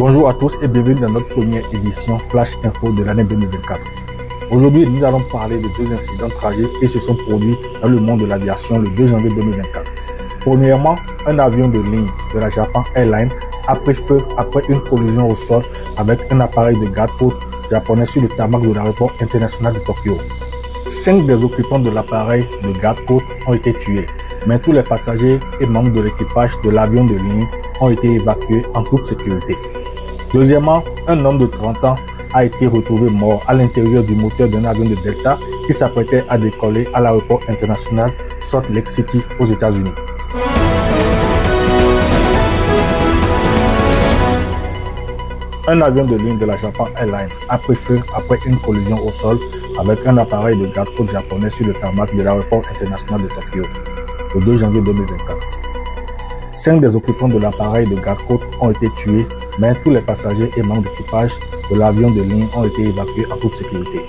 Bonjour à tous et bienvenue dans notre première édition Flash Info de l'année 2024. Aujourd'hui, nous allons parler de deux incidents tragiques qui se sont produits dans le monde de l'aviation le 2 janvier 2024. Premièrement, un avion de ligne de la Japan Airlines a pris feu après une collision au sol avec un appareil de garde-côte japonais sur le tarmac de l'aéroport international de Tokyo. 5 des occupants de l'appareil de garde-côte ont été tués, mais tous les passagers et membres de l'équipage de l'avion de ligne ont été évacués en toute sécurité. Deuxièmement, un homme de 30 ans a été retrouvé mort à l'intérieur du moteur d'un avion de Delta qui s'apprêtait à décoller à l'aéroport international Salt Lake City aux États-Unis. Un avion de ligne de la Japan Airlines a pris feu après une collision au sol avec un appareil de garde-côte japonais sur le tarmac de l'aéroport international de Tokyo le 2 janvier 2024. 5 des occupants de l'appareil de garde-côte ont été tués, mais tous les passagers et membres d'équipage de l'avion de ligne ont été évacués en toute sécurité.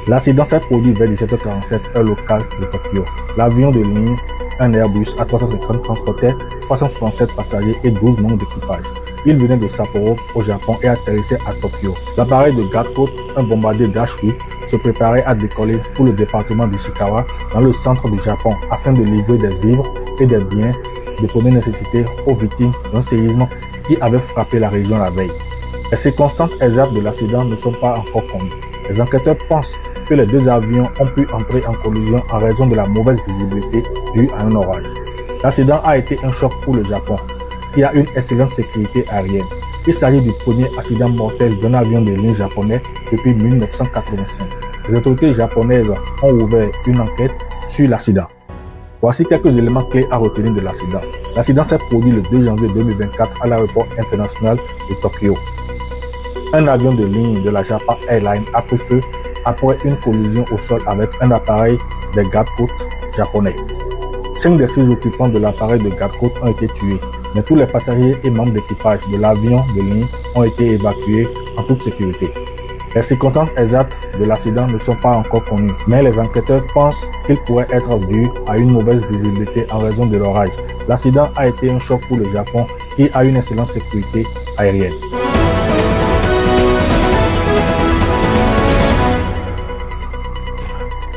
L'accident s'est produit vers 17h47 heure locale de Tokyo. L'avion de ligne, un Airbus A350, transportait 367 passagers et 12 membres d'équipage. Il venait de Sapporo au Japon et atterrissait à Tokyo. L'appareil de garde-côte, un bombardier Dash 8, se préparait à décoller pour le département d'Ishikawa dans le centre du Japon afin de livrer des vivres et des biens de première nécessité aux victimes d'un séisme qui avait frappé la région la veille. Les circonstances exactes de l'accident ne sont pas encore connues. Les enquêteurs pensent que les deux avions ont pu entrer en collision en raison de la mauvaise visibilité due à un orage. L'accident a été un choc pour le Japon, qui a une excellente sécurité aérienne. Il s'agit du premier accident mortel d'un avion de ligne japonais depuis 1985. Les autorités japonaises ont ouvert une enquête sur l'accident. Voici quelques éléments clés à retenir de l'accident. L'accident s'est produit le 2 janvier 2024 à l'aéroport international de Tokyo. Un avion de ligne de la Japan Airlines a pris feu après une collision au sol avec un appareil de garde-côte japonais. 5 des 6 occupants de l'appareil de garde-côte ont été tués, mais tous les passagers et membres d'équipage de l'avion de ligne ont été évacués en toute sécurité. Les circonstances exactes de l'accident ne sont pas encore connues, mais les enquêteurs pensent qu'il pourrait être dû à une mauvaise visibilité en raison de l'orage. L'accident a été un choc pour le Japon qui a une excellente sécurité aérienne.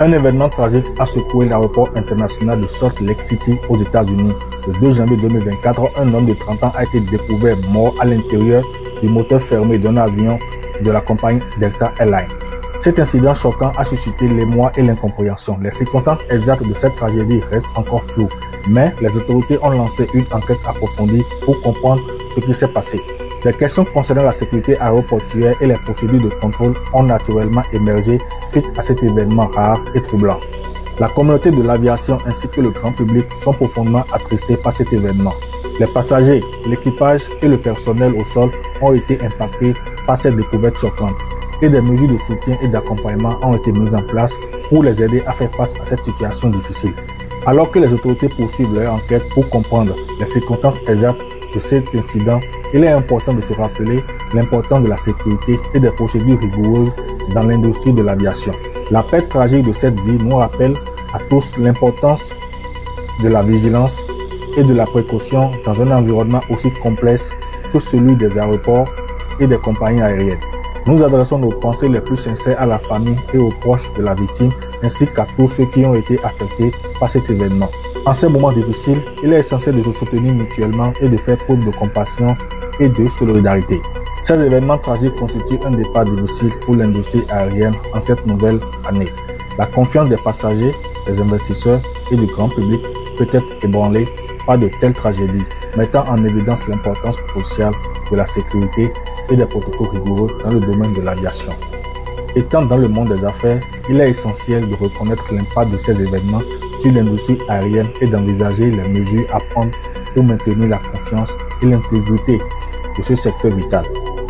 Un événement tragique a secoué l'aéroport international de Salt Lake City aux États-Unis. Le 2 janvier 2024, un homme de 30 ans a été découvert mort à l'intérieur du moteur fermé d'un avion de la compagnie Delta Airlines. Cet incident choquant a suscité l'émoi et l'incompréhension. Les circonstances exactes de cette tragédie restent encore floues, mais les autorités ont lancé une enquête approfondie pour comprendre ce qui s'est passé. Les questions concernant la sécurité aéroportuaire et les procédures de contrôle ont naturellement émergé suite à cet événement rare et troublant. La communauté de l'aviation ainsi que le grand public sont profondément attristés par cet événement. Les passagers, l'équipage et le personnel au sol ont été impactés par cette découverte choquante et des mesures de soutien et d'accompagnement ont été mises en place pour les aider à faire face à cette situation difficile. Alors que les autorités poursuivent leur enquête pour comprendre les circonstances exactes de cet incident, il est important de se rappeler l'importance de la sécurité et des procédures rigoureuses dans l'industrie de l'aviation. La perte tragique de cette vie nous rappelle à tous l'importance de la vigilance et de la précaution dans un environnement aussi complexe que celui des aéroports et des compagnies aériennes. Nous adressons nos pensées les plus sincères à la famille et aux proches de la victime, ainsi qu'à tous ceux qui ont été affectés par cet événement. En ces moments difficiles, il est essentiel de se soutenir mutuellement et de faire preuve de compassion et de solidarité. Ces événements tragiques constituent un départ difficile pour l'industrie aérienne en cette nouvelle année. La confiance des passagers, des investisseurs et du grand public peut être ébranlée par de telles tragédies, mettant en évidence l'importance cruciale de la sécurité et des protocoles rigoureux dans le domaine de l'aviation. Étant dans le monde des affaires, il est essentiel de reconnaître l'impact de ces événements sur l'industrie aérienne et d'envisager les mesures à prendre pour maintenir la confiance et l'intégrité de ce secteur vital.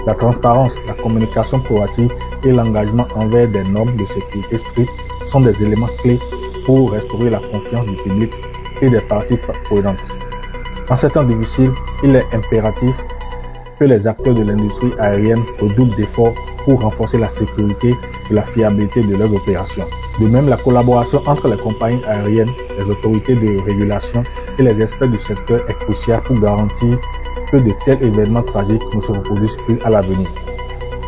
La transparence, la communication proactive et l'engagement envers des normes de sécurité strictes sont des éléments clés pour restaurer la confiance du public et des parties prenantes. En ces temps difficiles, il est impératif que les acteurs de l'industrie aérienne redoublent d'efforts pour renforcer la sécurité et la fiabilité de leurs opérations. De même, la collaboration entre les compagnies aériennes, les autorités de régulation et les experts du secteur est cruciale pour garantir que de tels événements tragiques ne se reproduisent plus à l'avenir.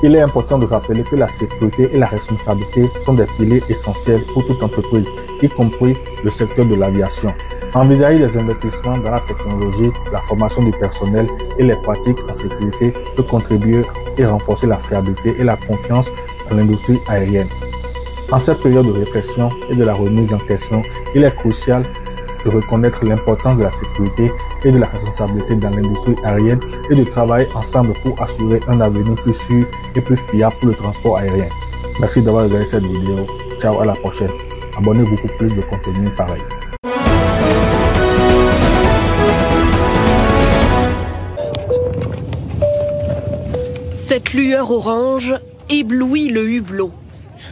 Il est important de rappeler que la sécurité et la responsabilité sont des piliers essentiels pour toute entreprise, y compris le secteur de l'aviation. Envisager des investissements dans la technologie, la formation du personnel et les pratiques en sécurité peut contribuer et renforcer la fiabilité et la confiance dans l'industrie aérienne. En cette période de réflexion et de la remise en question, il est crucial de reconnaître l'importance de la sécurité et de la responsabilité dans l'industrie aérienne et de travailler ensemble pour assurer un avenir plus sûr et plus fiable pour le transport aérien. Merci d'avoir regardé cette vidéo. Ciao, à la prochaine. Abonnez-vous pour plus de contenu pareil. Cette lueur orange éblouit le hublot.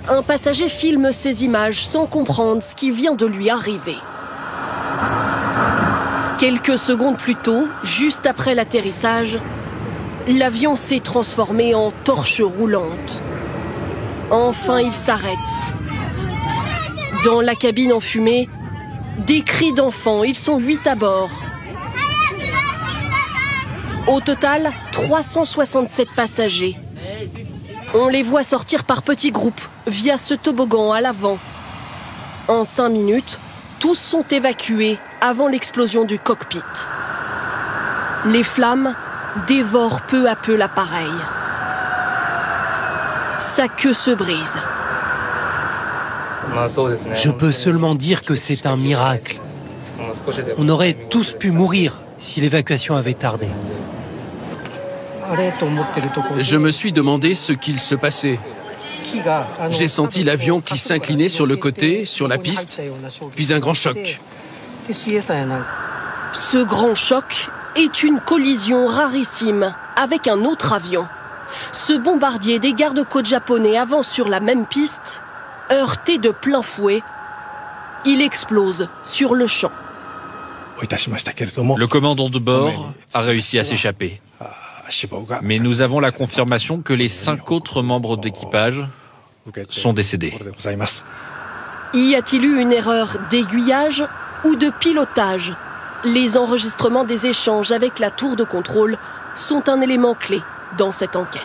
Un passager filme ces images sans comprendre ce qui vient de lui arriver. Quelques secondes plus tôt, juste après l'atterrissage, l'avion s'est transformé en torche roulante. Enfin, il s'arrête. Dans la cabine enfumée, des cris d'enfants, ils sont 8 à bord. Au total, 367 passagers. On les voit sortir par petits groupes via ce toboggan à l'avant. En 5 minutes, tous sont évacués avant l'explosion du cockpit. Les flammes dévorent peu à peu l'appareil. Sa queue se brise. Je peux seulement dire que c'est un miracle. On aurait tous pu mourir si l'évacuation avait tardé. Je me suis demandé ce qu'il se passait. J'ai senti l'avion qui s'inclinait sur le côté, sur la piste, puis un grand choc. Ce grand choc est une collision rarissime avec un autre avion. Ce bombardier des gardes-côtes japonais avance sur la même piste, heurté de plein fouet. Il explose sur le champ. Le commandant de bord a réussi à s'échapper. Mais nous avons la confirmation que les 5 autres membres d'équipage sont décédés. Y a-t-il eu une erreur d'aiguillage ou de pilotage? Les enregistrements des échanges avec la tour de contrôle sont un élément clé dans cette enquête.